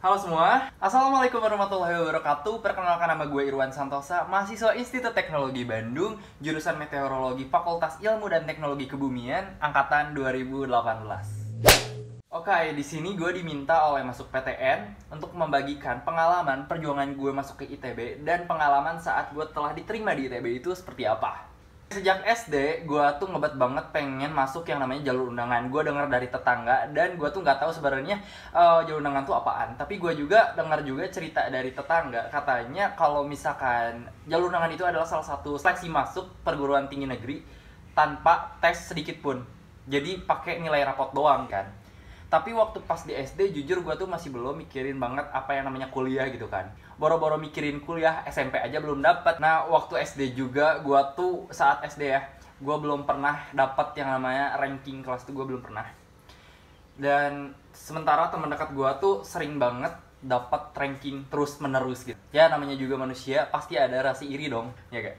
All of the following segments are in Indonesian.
Halo semua, Assalamualaikum warahmatullahi wabarakatuh. Perkenalkan, nama gue Irwan Santosa, mahasiswa Institut Teknologi Bandung, jurusan Meteorologi Fakultas Ilmu dan Teknologi Kebumian, angkatan 2018. Oke, di sini gue diminta oleh Masuk PTN untuk membagikan pengalaman perjuangan gue masuk ke ITB dan pengalaman saat gue telah diterima di ITB itu seperti apa. Sejak SD, gue tuh ngebet banget pengen masuk yang namanya jalur undangan. Gue dengar dari tetangga dan gue tuh nggak tahu sebenarnya jalur undangan tuh apaan. Tapi gue juga dengar juga cerita dari tetangga, katanya kalau misalkan jalur undangan itu adalah salah satu seleksi masuk perguruan tinggi negeri tanpa tes sedikit pun. Jadi pakai nilai rapot doang kan. Tapi waktu pas di SD, jujur gue tuh masih belum mikirin banget apa yang namanya kuliah gitu kan. Boro-boro mikirin kuliah, SMP aja belum dapat. Nah, waktu SD juga gue tuh saat SD ya, gue belum pernah dapat yang namanya ranking kelas tuh, gue belum pernah. Dan sementara teman dekat gue tuh sering banget dapat ranking terus menerus gitu. Ya namanya juga manusia, pasti ada rasa iri dong, ya gak?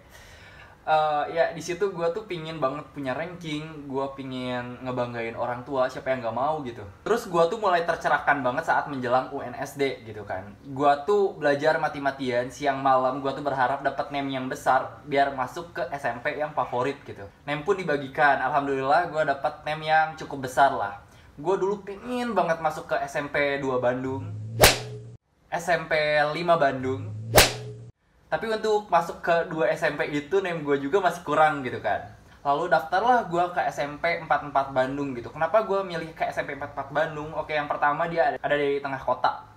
Ya di situ gue tuh pingin banget punya ranking, gue pingin ngebanggain orang tua, siapa yang gak mau gitu. Terus gue tuh mulai tercerahkan banget saat menjelang UNSD gitu kan. Gue tuh belajar mati-matian, siang malam gue tuh berharap dapat name yang besar biar masuk ke SMP yang favorit gitu. Name pun dibagikan, alhamdulillah gue dapat name yang cukup besar lah. Gue dulu pingin banget masuk ke SMP 2 Bandung, SMP 5 Bandung. Tapi untuk masuk ke 2 SMP itu name gue juga masih kurang gitu kan. Lalu daftarlah gue ke SMP 44 Bandung gitu. Kenapa gue milih ke SMP 44 Bandung? Oke, yang pertama dia ada di tengah kota.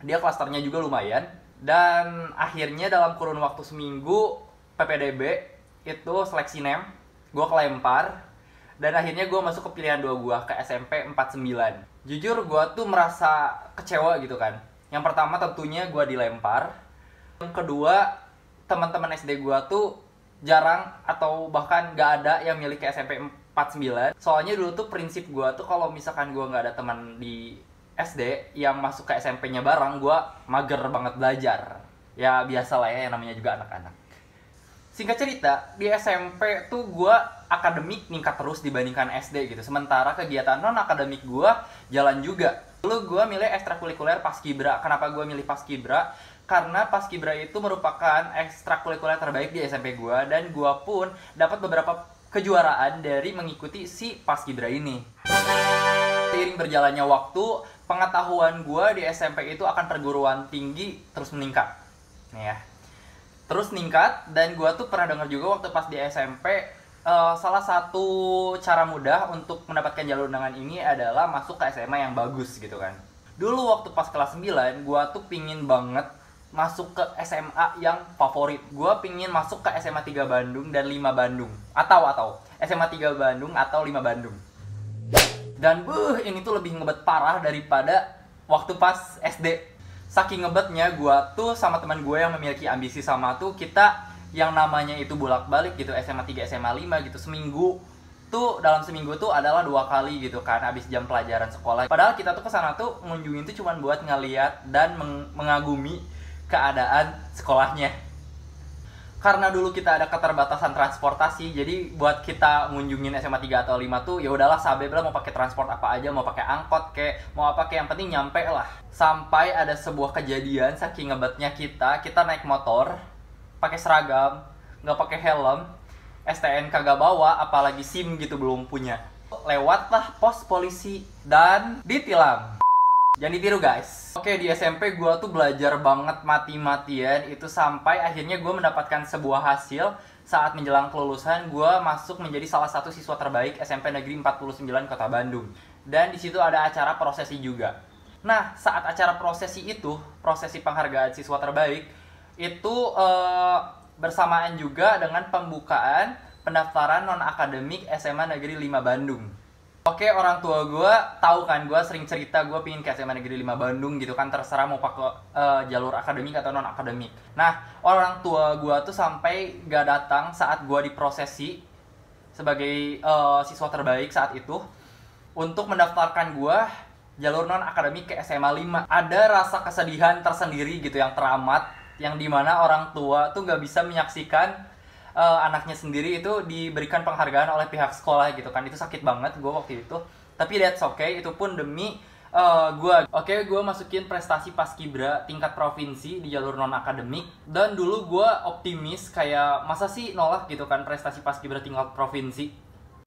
Dia klasternya juga lumayan. Dan akhirnya dalam kurun waktu seminggu PPDB itu seleksi name, gue kelempar. Dan akhirnya gue masuk ke pilihan 2 gue, ke SMP 49. Jujur gue tuh merasa kecewa gitu kan. Yang pertama tentunya gue dilempar. Yang kedua, teman-teman SD gue tuh jarang atau bahkan gak ada yang milih ke SMP 49. Soalnya dulu tuh prinsip gue tuh kalau misalkan gue gak ada teman di SD yang masuk ke SMP-nya bareng, gue mager banget belajar. Ya biasa lah ya, yang namanya juga anak-anak. Singkat cerita, di SMP tuh gue akademik ningkat terus dibandingkan SD gitu. Sementara kegiatan non-akademik gue jalan juga. Dulu gue milih ekstrakurikuler Paskibra. Kenapa gue milih Paskibra? Karena Paskibra itu merupakan ekstrakurikuler terbaik di SMP gue. Dan gue pun dapat beberapa kejuaraan dari mengikuti si Paskibra ini. Seiring berjalannya waktu, pengetahuan gue di SMP itu akan perguruan tinggi terus meningkat. Nih ya. Terus meningkat, dan gue tuh pernah dengar juga waktu pas di SMP, salah satu cara mudah untuk mendapatkan jalur undangan ini adalah masuk ke SMA yang bagus gitu kan. Dulu waktu pas kelas 9, gue tuh pingin banget masuk ke SMA yang favorit. Gue pingin masuk ke SMA 3 Bandung dan 5 Bandung. Atau SMA 3 Bandung atau 5 Bandung. Dan ini tuh lebih ngebet parah daripada waktu pas SD. Saking ngebetnya, gue tuh sama teman gue yang memiliki ambisi sama tuh, kita yang namanya itu bolak-balik gitu, SMA 3, SMA 5 gitu. Seminggu tuh, dalam seminggu tuh adalah 2 kali gitu kan, habis jam pelajaran sekolah. Padahal kita tuh kesana tuh ngunjungin tuh cuman buat ngeliat dan mengagumi keadaan sekolahnya. Karena dulu kita ada keterbatasan transportasi, jadi buat kita ngunjungin SMA 3 atau 5 tuh ya udahlah sabep lah, mau pakai transport apa aja, mau pakai angkot kayak mau apa kayak, yang penting nyampe lah. Sampai ada sebuah kejadian saking ngebetnya kita naik motor pakai seragam, nggak pakai helm, STN kagak bawa, apalagi SIM gitu belum punya. Lewatlah pos polisi dan ditilang. Jangan ditiru guys. Oke, di SMP gue tuh belajar banget mati-matian itu sampai akhirnya gue mendapatkan sebuah hasil. Saat menjelang kelulusan, gue masuk menjadi salah satu siswa terbaik SMP Negeri 49 Kota Bandung. Dan di situ ada acara prosesi juga. Nah, saat acara prosesi itu, prosesi penghargaan siswa terbaik, itu bersamaan juga dengan pembukaan pendaftaran non-akademik SMA Negeri 5 Bandung. Oke, orang tua gue tahu kan, gue sering cerita gue pingin ke SMA Negeri 5 Bandung gitu kan, terserah mau pakai jalur akademik atau non akademik. Nah, orang tua gue tuh sampai gak datang saat gue diprosesi sebagai siswa terbaik saat itu untuk mendaftarkan gue jalur non akademik ke SMA 5. Ada rasa kesedihan tersendiri gitu yang teramat, yang dimana orang tua tuh gak bisa menyaksikan anaknya sendiri itu diberikan penghargaan oleh pihak sekolah gitu kan. Itu sakit banget gue waktu itu. Tapi that's okay, itu pun demi Gue masukin prestasi paskibra tingkat provinsi di jalur non akademik. Dan dulu gue optimis kayak masa sih nolak gitu kan prestasi paskibra tingkat provinsi.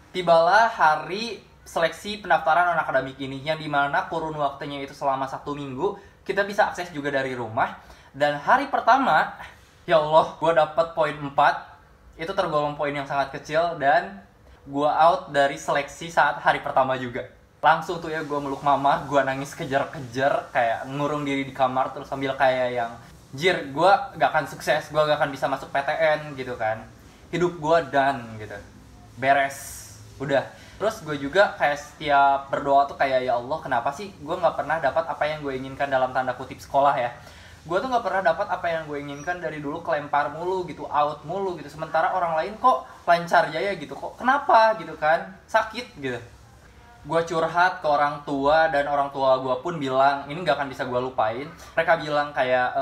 Tibalah hari seleksi pendaftaran non akademik ini, yang dimana kurun waktunya itu selama 1 minggu. Kita bisa akses juga dari rumah. Dan hari pertama, ya Allah, gue dapet poin 4. Itu tergolong poin yang sangat kecil. Dan gue out dari seleksi saat hari pertama juga. Langsung tuh ya gue meluk mama, gue nangis kejar-kejar, kayak ngurung diri di kamar terus sambil kayak yang jir, gue gak akan sukses, gue gak akan bisa masuk PTN gitu kan. Hidup gue done gitu, beres, udah. Terus gue juga kayak setiap berdoa tuh kayak, ya Allah kenapa sih gue gak pernah dapat apa yang gue inginkan dalam tanda kutip sekolah ya. Gue tuh gak pernah dapat apa yang gue inginkan dari dulu, kelempar mulu gitu, out mulu gitu. Sementara orang lain kok lancar jaya gitu, kok kenapa gitu kan, sakit gitu. Gue curhat ke orang tua, dan orang tua gue pun bilang, ini gak akan bisa gue lupain. Mereka bilang kayak,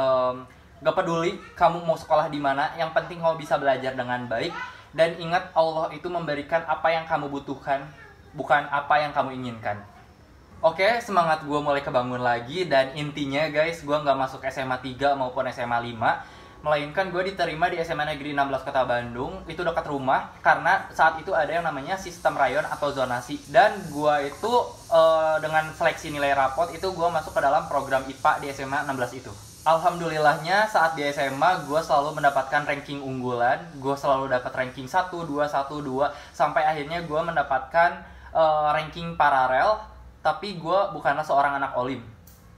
gak peduli kamu mau sekolah di mana, yang penting kamu bisa belajar dengan baik. Dan ingat, Allah itu memberikan apa yang kamu butuhkan, bukan apa yang kamu inginkan. Oke, semangat gue mulai kebangun lagi. Dan intinya guys, gue gak masuk SMA 3 maupun SMA 5, melainkan gue diterima di SMA Negeri 16 Kota Bandung. Itu dekat rumah, karena saat itu ada yang namanya sistem rayon atau zonasi. Dan gue itu dengan seleksi nilai rapot itu gue masuk ke dalam program IPA di SMA 16 itu. Alhamdulillahnya saat di SMA gue selalu mendapatkan ranking unggulan. Gue selalu dapat ranking 1, 2, 1, 2, sampai akhirnya gue mendapatkan ranking paralel. Tapi gue bukanlah seorang anak olim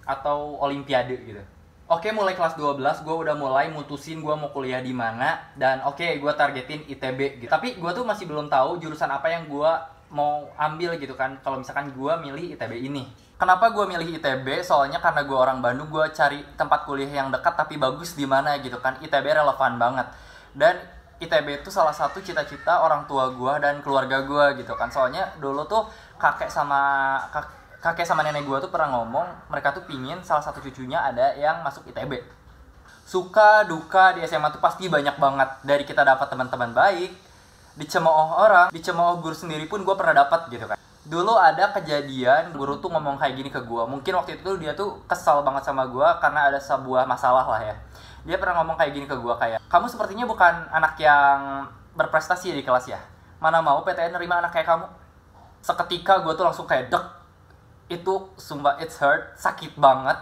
atau olimpiade gitu. Oke, mulai kelas 12 gue udah mulai mutusin gue mau kuliah di mana. Dan gue targetin ITB gitu. Tapi gue tuh masih belum tahu jurusan apa yang gue mau ambil gitu kan, kalau misalkan gue milih ITB ini. Kenapa gue milih ITB? Soalnya karena gue orang Bandung, gue cari tempat kuliah yang dekat tapi bagus di mana gitu kan. ITB relevan banget. Dan ITB itu salah satu cita-cita orang tua gue dan keluarga gue gitu kan. Soalnya dulu tuh kakek sama nenek gue tuh pernah ngomong, mereka tuh pingin salah satu cucunya ada yang masuk ITB. Suka duka di SMA tuh pasti banyak banget. Dari kita dapat teman-teman baik, dicemooh orang, dicemooh guru sendiri pun gue pernah dapat gitu kan. Dulu ada kejadian guru tuh ngomong kayak gini ke gue. Mungkin waktu itu dia tuh kesal banget sama gue karena ada sebuah masalah lah ya. Dia pernah ngomong kayak gini ke gue kayak, kamu sepertinya bukan anak yang berprestasi di kelas ya. Mana mau PTN nerima anak kayak kamu. Seketika gue tuh langsung kayak dek. Itu sumpah it's hurt, sakit banget.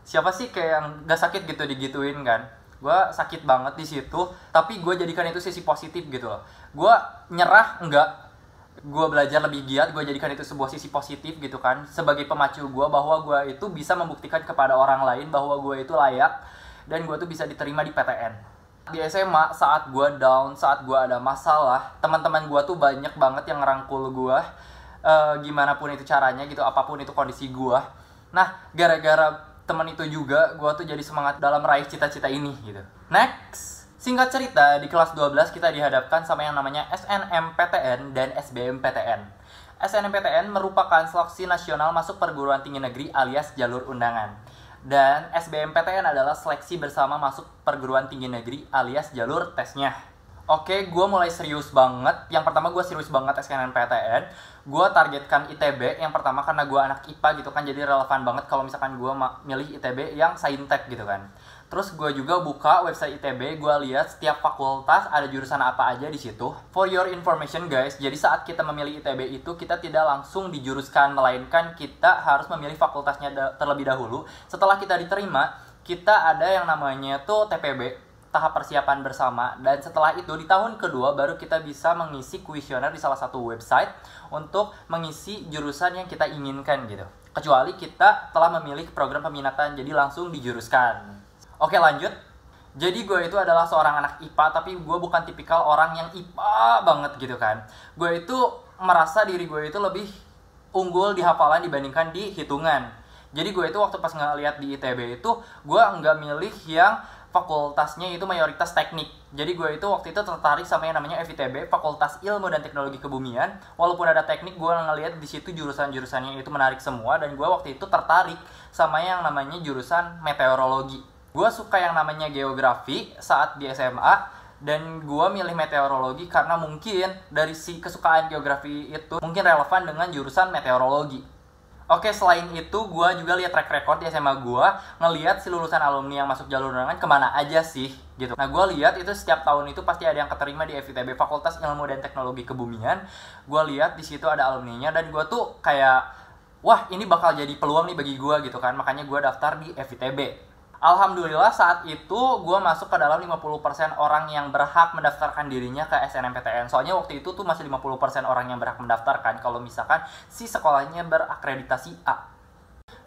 Siapa sih kayak yang gak sakit gitu digituin kan? Gue sakit banget di situ, tapi gue jadikan itu sisi positif gitu loh. Gue nyerah enggak, gue belajar lebih giat, gue jadikan itu sebuah sisi positif gitu kan, sebagai pemacu gue bahwa gue itu bisa membuktikan kepada orang lain bahwa gue itu layak dan gue tuh bisa diterima di PTN. Di SMA saat gue down, saat gue ada masalah, teman-teman gue tuh banyak banget yang ngerangkul gue. Gimana pun itu caranya gitu, apapun itu kondisi gue. Nah, gara-gara teman itu juga, gue tuh jadi semangat dalam meraih cita-cita ini gitu. Next, singkat cerita, di kelas 12 kita dihadapkan sama yang namanya SNMPTN dan SBMPTN. SNMPTN merupakan seleksi nasional masuk perguruan tinggi negeri alias jalur undangan. Dan SBMPTN adalah seleksi bersama masuk perguruan tinggi negeri alias jalur tesnya. Oke, gue mulai serius banget. Yang pertama gue serius banget SNMPTN. Gue targetkan ITB yang pertama karena gue anak IPA gitu kan. Jadi relevan banget kalau misalkan gue milih ITB yang saintek gitu kan. Terus gue juga buka website ITB, gue lihat setiap fakultas ada jurusan apa aja di situ. For your information guys, jadi saat kita memilih ITB itu kita tidak langsung dijuruskan, melainkan kita harus memilih fakultasnya terlebih dahulu. Setelah kita diterima, kita ada yang namanya tuh TPB, tahap persiapan bersama, dan setelah itu di tahun kedua baru kita bisa mengisi kuesioner di salah satu website untuk mengisi jurusan yang kita inginkan gitu. Kecuali kita telah memilih program peminatan, jadi langsung dijuruskan. Oke, lanjut. Jadi gue itu adalah seorang anak IPA, tapi gue bukan tipikal orang yang IPA banget gitu kan. Gue itu merasa diri gue itu lebih unggul di hafalan dibandingkan di hitungan. Jadi gue itu waktu pas ngeliat di ITB itu, gue nggak milih yang fakultasnya itu mayoritas teknik. Jadi gue itu waktu itu tertarik sama yang namanya FITB, Fakultas Ilmu dan Teknologi Kebumian. Walaupun ada teknik, gue ngeliat di situ jurusan-jurusannya itu menarik semua, dan gue waktu itu tertarik sama yang namanya jurusan meteorologi. Gue suka yang namanya geografi saat di SMA, dan gue milih meteorologi karena mungkin dari si kesukaan geografi itu mungkin relevan dengan jurusan meteorologi. Oke, selain itu gue juga lihat track record di SMA gue, ngelihat si lulusan alumni yang masuk jalur undangan kemana aja sih gitu. Nah, gue lihat itu setiap tahun itu pasti ada yang keterima di FITB, Fakultas Ilmu dan Teknologi Kebumian. Gue lihat di situ ada alumninya dan gue tuh kayak, wah ini bakal jadi peluang nih bagi gue gitu kan. Makanya gue daftar di FITB. Alhamdulillah saat itu gue masuk ke dalam 50% orang yang berhak mendaftarkan dirinya ke SNMPTN. Soalnya waktu itu tuh masih 50% orang yang berhak mendaftarkan kalau misalkan si sekolahnya berakreditasi A.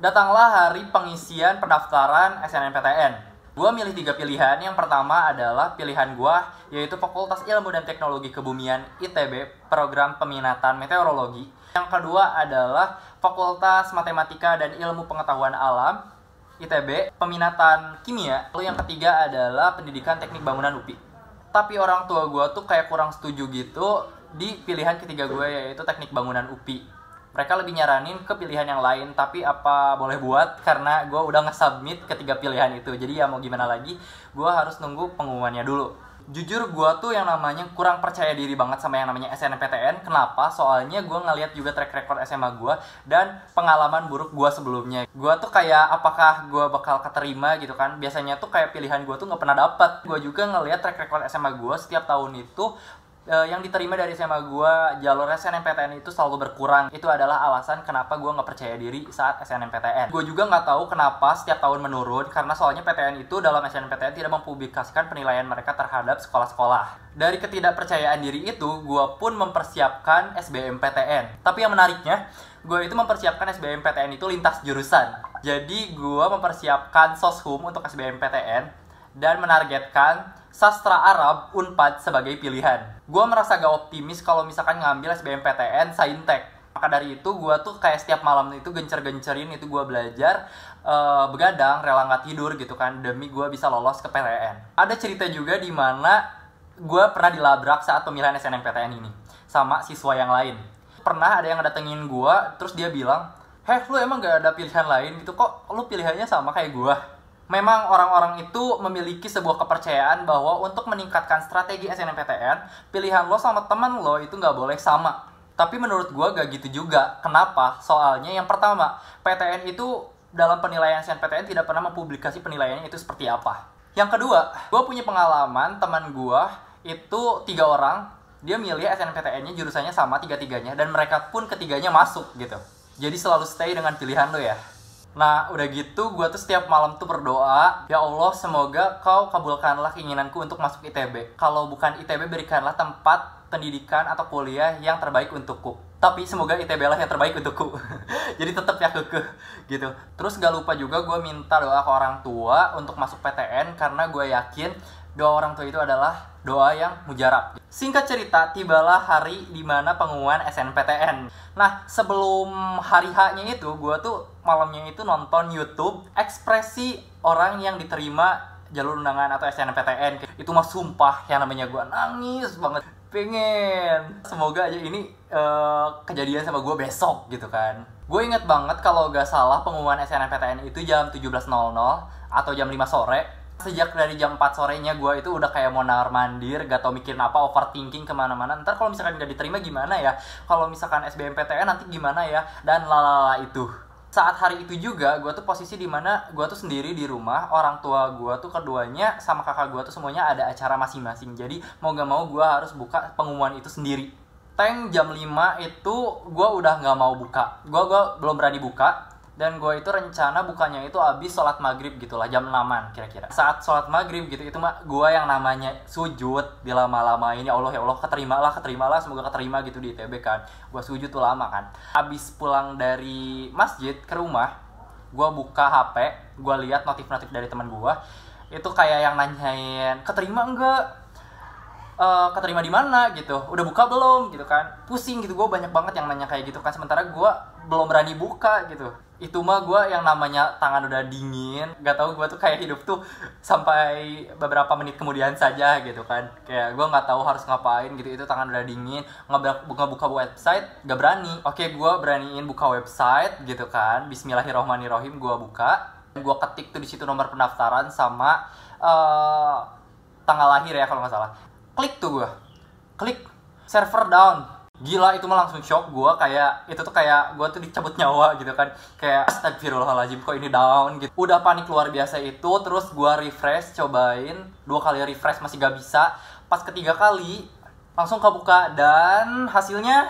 Datanglah hari pengisian pendaftaran SNMPTN. Gue milih 3 pilihan. Yang pertama adalah pilihan gue, yaitu Fakultas Ilmu dan Teknologi Kebumian ITB, program peminatan meteorologi. Yang kedua adalah Fakultas Matematika dan Ilmu Pengetahuan Alam ITB, peminatan kimia. Lalu yang ketiga adalah pendidikan teknik bangunan UPI. Tapi orang tua gue tuh kayak kurang setuju gitu di pilihan ketiga gue, yaitu teknik bangunan UPI. Mereka lebih nyaranin ke pilihan yang lain, tapi apa boleh buat karena gue udah nge-submit ketiga pilihan itu. Jadi ya mau gimana lagi, gue harus nunggu pengumumannya dulu. Jujur gue tuh yang namanya kurang percaya diri banget sama yang namanya SNMPTN. Kenapa? Soalnya gue ngeliat juga track record SMA gue dan pengalaman buruk gue sebelumnya. Gue tuh kayak apakah gue bakal keterima gitu kan. Biasanya tuh kayak pilihan gue tuh gak pernah dapet. Gue juga ngeliat track record SMA gue setiap tahun itu yang diterima dari SMA gue, jalur SNMPTN itu selalu berkurang. Itu adalah alasan kenapa gue nggak percaya diri saat SNMPTN. Gue juga nggak tahu kenapa setiap tahun menurun, karena soalnya PTN itu dalam SNMPTN tidak mempublikasikan penilaian mereka terhadap sekolah-sekolah. Dari ketidakpercayaan diri itu, gue pun mempersiapkan SBMPTN. Tapi yang menariknya, gue itu mempersiapkan SBMPTN itu lintas jurusan. Jadi gue mempersiapkan Soshum untuk SBMPTN dan menargetkan Sastra Arab Unpad sebagai pilihan. Gue merasa gak optimis kalau misalkan ngambil SBMPTN Saintek. Maka dari itu gue tuh kayak setiap malam itu gencer-gencerin itu gue belajar, begadang, rela gak tidur gitu kan, demi gue bisa lolos ke PTN. Ada cerita juga di mana gue pernah dilabrak saat pemilihan SNMPTN ini sama siswa yang lain. Pernah ada yang datengin gue, terus dia bilang, "Heh, lu emang gak ada pilihan lain gitu, kok lu pilihannya sama kayak gue?" Memang orang-orang itu memiliki sebuah kepercayaan bahwa untuk meningkatkan strategi SNMPTN, pilihan lo sama teman lo itu nggak boleh sama. Tapi menurut gue gak gitu juga. Kenapa? Soalnya yang pertama, PTN itu dalam penilaian SNMPTN tidak pernah mempublikasi penilaiannya itu seperti apa. Yang kedua, gue punya pengalaman teman gue itu 3 orang, dia milih SNMPTN-nya jurusannya sama tiga-tiganya, dan mereka pun ketiganya masuk gitu. Jadi selalu stay dengan pilihan lo ya. Nah, udah gitu, gue tuh setiap malam tuh berdoa, "Ya Allah, semoga kau kabulkanlah keinginanku untuk masuk ITB. Kalau bukan ITB, berikanlah tempat pendidikan atau kuliah yang terbaik untukku. Tapi semoga ITB lah yang terbaik untukku." Jadi tetap ya kekeh gitu. Terus gak lupa juga gue minta doa ke orang tua untuk masuk PTN, karena gue yakin doa orang tua itu adalah doa yang mujarab. Singkat cerita, tibalah hari dimana pengumuman SNMPTN. Nah, sebelum hari H-nya itu, gue tuh malamnya itu nonton YouTube ekspresi orang yang diterima jalur undangan atau SNMPTN. Itu mah sumpah, yang namanya gue nangis banget. Pengen semoga aja ini kejadian sama gue besok gitu kan. Gue inget banget kalau gak salah pengumuman SNMPTN itu jam 17.00 atau jam 5 sore. Sejak dari jam 4 sorenya gue itu udah kayak mau mandir, gak tau mikirin apa, overthinking kemana-mana. Ntar kalau misalkan gak diterima gimana ya? Kalau misalkan SBMPTN nanti gimana ya? Dan lalala itu. Saat hari itu juga, gue tuh posisi dimana gue tuh sendiri di rumah. Orang tua gue tuh keduanya sama kakak gue tuh semuanya ada acara masing-masing. Jadi mau gak mau gue harus buka pengumuman itu sendiri. Jam 5 itu gue udah gak mau buka. Gue belum berani buka. Dan gue itu rencana bukanya itu abis sholat maghrib gitu lah, jam 6-an kira-kira. Saat sholat maghrib gitu, itu mah gue yang namanya sujud dilama-lamain. Ya Allah, keterimalah, semoga keterima gitu di ITB kan. Gue sujud tuh lama kan. Abis pulang dari masjid ke rumah, gue buka HP, gue lihat notif-notif dari teman gue. Itu kayak yang nanyain, "Keterima enggak? Keterima di mana?" gitu. "Udah buka belum?" gitu kan. Pusing gitu, gue banyak banget yang nanya kayak gitu kan. Sementara gue belum berani buka gitu. Itu mah gue yang namanya tangan udah dingin. Gak tau, gue tuh kayak hidup tuh sampai beberapa menit kemudian saja gitu kan. Kayak gue gak tahu harus ngapain gitu. Itu tangan udah dingin. Ngebuka website gak berani. Oke, gue beraniin buka website gitu kan. Bismillahirrohmanirrohim, gue buka. Gue ketik tuh di situ nomor pendaftaran sama tanggal lahir ya kalau nggak salah. Klik tuh gue. Klik server down. Gila, itu mah langsung shock gue, kayak itu tuh kayak gue tuh dicabut nyawa gitu kan. Kayak astagfirullahaladzim, kok ini down gitu. Udah panik luar biasa itu, terus gue refresh, cobain 2 kali refresh masih gak bisa. Pas ketiga kali langsung kebuka dan hasilnya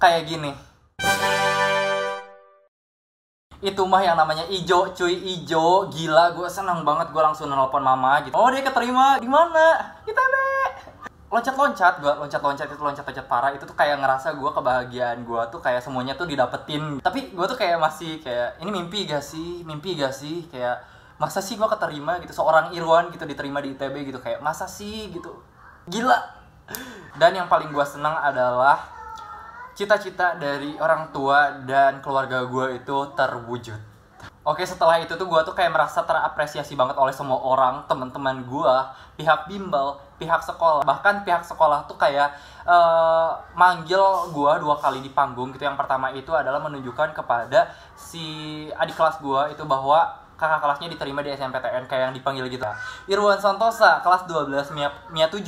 kayak gini. Itu mah yang namanya ijo, cuy, ijo. Gila, gue seneng banget, gue langsung nelpon mama gitu. Oh, dia keterima di mana? ITB. Loncat-loncat itu loncat parah. Itu tuh kayak ngerasa gue kebahagiaan gue tuh kayak semuanya tuh didapetin. Tapi gue tuh kayak masih kayak ini mimpi gak sih kayak masa sih gue keterima gitu, seorang Irwan gitu diterima di ITB gitu, kayak masa sih gitu. Gila. Dan yang paling gue senang adalah cita-cita dari orang tua dan keluarga gue itu terwujud. Oke, setelah itu tuh gue tuh kayak merasa terapresiasi banget oleh semua orang, teman-teman gue, pihak bimbel, pihak sekolah. Bahkan pihak sekolah tuh kayak manggil gue 2 kali di panggung gitu. Yang pertama itu adalah menunjukkan kepada si adik kelas gue itu bahwa kakak kelasnya diterima di SNPTN, kayak yang dipanggil gitu. Irwan Santosa, kelas 12, Mia 7.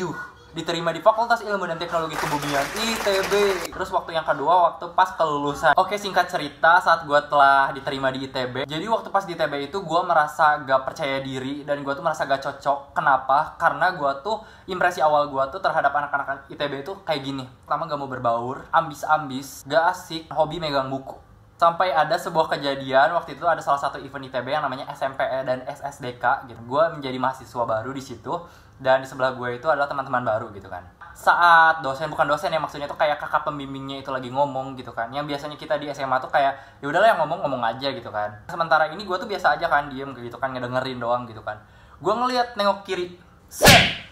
Diterima di Fakultas Ilmu dan Teknologi Kebumian ITB. Terus waktu yang kedua, waktu pas kelulusan. Oke, singkat cerita, saat gue telah diterima di ITB, jadi waktu pas di ITB itu gue merasa gak percaya diri dan gue tuh merasa gak cocok. Kenapa? Karena gue tuh, impresi awal gue tuh terhadap anak-anak ITB itu kayak gini. Pertama, gak mau berbaur, ambis-ambis, gak asik, hobi megang buku. Sampai ada sebuah kejadian, waktu itu ada salah satu event ITB yang namanya SMPE dan SSDK gitu. Gue menjadi mahasiswa baru di situ, dan di sebelah gue itu adalah teman-teman baru gitu kan. Saat dosen, bukan dosen ya, maksudnya tuh kayak kakak pembimbingnya itu lagi ngomong gitu kan. Yang biasanya kita di SMA tuh kayak ya udahlah yang ngomong aja gitu kan. Sementara ini gue tuh biasa aja kan, diem gitu kan, ngedengerin doang gitu kan. Gue ngeliat nengok kiri, set!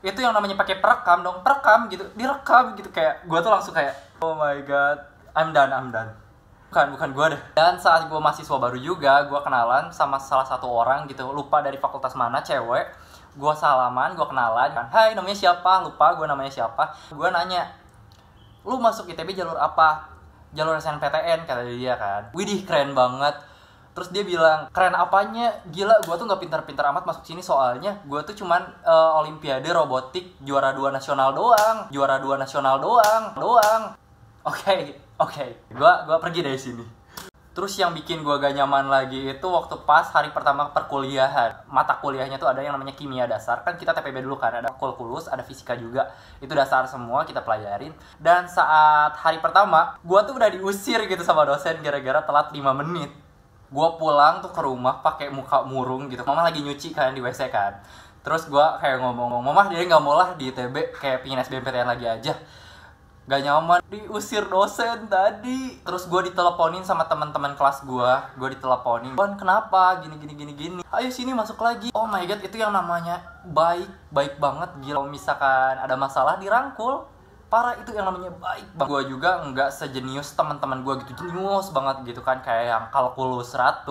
Itu yang namanya pakai perekam dong, perekam gitu, direkam gitu, kayak gue tuh langsung kayak oh my god, I'm done. Bukan gue deh. Dan saat gue mahasiswa baru juga, gue kenalan sama salah satu orang gitu, lupa dari fakultas mana, cewek. Gue salaman, gue kenalan kan, hai namanya siapa, lupa gue namanya siapa. Gue nanya, lu masuk ITB jalur apa? Jalur SNPTN, kata dia kan. Widih, keren banget. Terus dia bilang, keren apanya? Gila, gue tuh gak pintar-pintar amat masuk sini, soalnya gue tuh cuman olimpiade robotik juara 2 nasional doang. Oke, gue pergi dari sini. Terus yang bikin gue gak nyaman lagi itu waktu pas hari pertama perkuliahan. Mata kuliahnya tuh ada yang namanya kimia dasar. Kan kita TPB dulu kan, ada kalkulus, ada fisika juga. Itu dasar semua kita pelajarin. Dan saat hari pertama, gue tuh udah diusir gitu sama dosen gara-gara telat 5 menit. Gue pulang tuh ke rumah pakai muka murung gitu. Mama lagi nyuci kan di WC kan. Terus gue kayak ngomong, Mama dia gak mau lah di ITB, kayak pingin SBMPTN lagi aja. Gak nyaman, diusir dosen tadi. Terus gue diteleponin sama teman-teman kelas gue diteleponin, Wan kenapa gini. Ayo sini masuk lagi. Oh my god, itu yang namanya baik banget. Gila, kalau misalkan ada masalah dirangkul, parah, itu yang namanya baik banget. Gue juga nggak sejenius teman-teman gue gitu, jenius banget gitu kan, kayak yang kalkulus 100,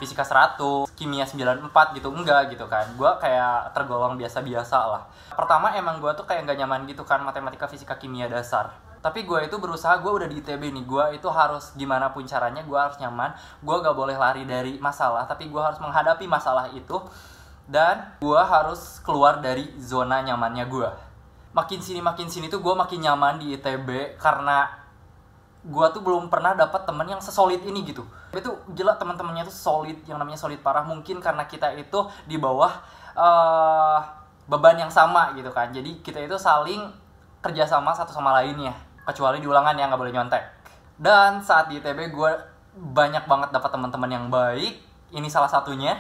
fisika 100, kimia 94 gitu, enggak gitu kan. Gue kayak tergolong biasa-biasa lah. Pertama emang gue tuh kayak nggak nyaman gitu kan, matematika, fisika, kimia dasar. Tapi gue itu berusaha, gue udah di ITB nih, gue itu harus gimana pun caranya, gue harus nyaman. Gue gak boleh lari dari masalah, tapi gue harus menghadapi masalah itu. Dan gue harus keluar dari zona nyamannya gue. Makin sini tuh gue makin nyaman di ITB, karena gue tuh belum pernah dapat temen yang sesolid ini gitu. Itu gila, teman-temannya tuh solid, yang namanya solid parah. Mungkin karena kita itu di bawah beban yang sama gitu kan. Jadi kita itu saling kerjasama satu sama lainnya. Kecuali di ulangan yang gak boleh nyontek. Dan saat di ITB gue banyak banget dapat teman-teman yang baik. Ini salah satunya.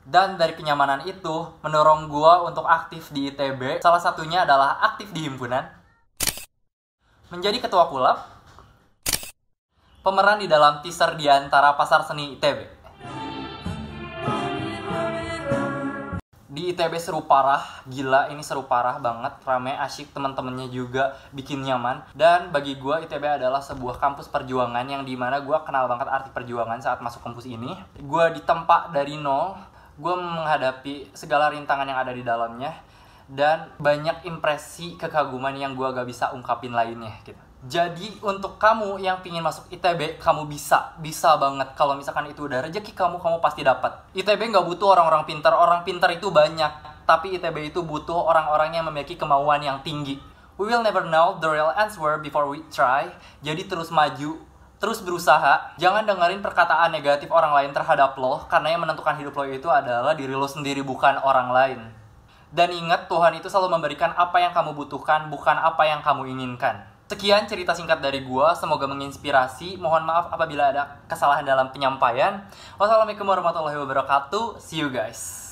Dan dari kenyamanan itu mendorong gue untuk aktif di ITB. Salah satunya adalah aktif di himpunan, menjadi ketua kulab, pemeran di dalam teaser di antara Pasar Seni ITB. Di ITB seru parah, gila, ini seru parah banget, rame, asyik, teman-temannya juga bikin nyaman. Dan bagi gue ITB adalah sebuah kampus perjuangan yang dimana gue kenal banget arti perjuangan saat masuk kampus ini. Gue ditempa dari nol, gue menghadapi segala rintangan yang ada di dalamnya, dan banyak impresi kekaguman yang gue gak bisa ungkapin lainnya gitu. Jadi untuk kamu yang pingin masuk ITB, kamu bisa banget. Kalau misalkan itu udah rezeki kamu, kamu pasti dapat. ITB nggak butuh orang pintar itu banyak. Tapi ITB itu butuh orang-orang yang memiliki kemauan yang tinggi. We will never know the real answer before we try. Jadi terus maju, terus berusaha. Jangan dengerin perkataan negatif orang lain terhadap lo, karena yang menentukan hidup lo itu adalah diri lo sendiri, bukan orang lain. Dan ingat, Tuhan itu selalu memberikan apa yang kamu butuhkan, bukan apa yang kamu inginkan. Sekian cerita singkat dari gua, semoga menginspirasi. Mohon maaf apabila ada kesalahan dalam penyampaian. Wassalamualaikum warahmatullahi wabarakatuh. See you guys.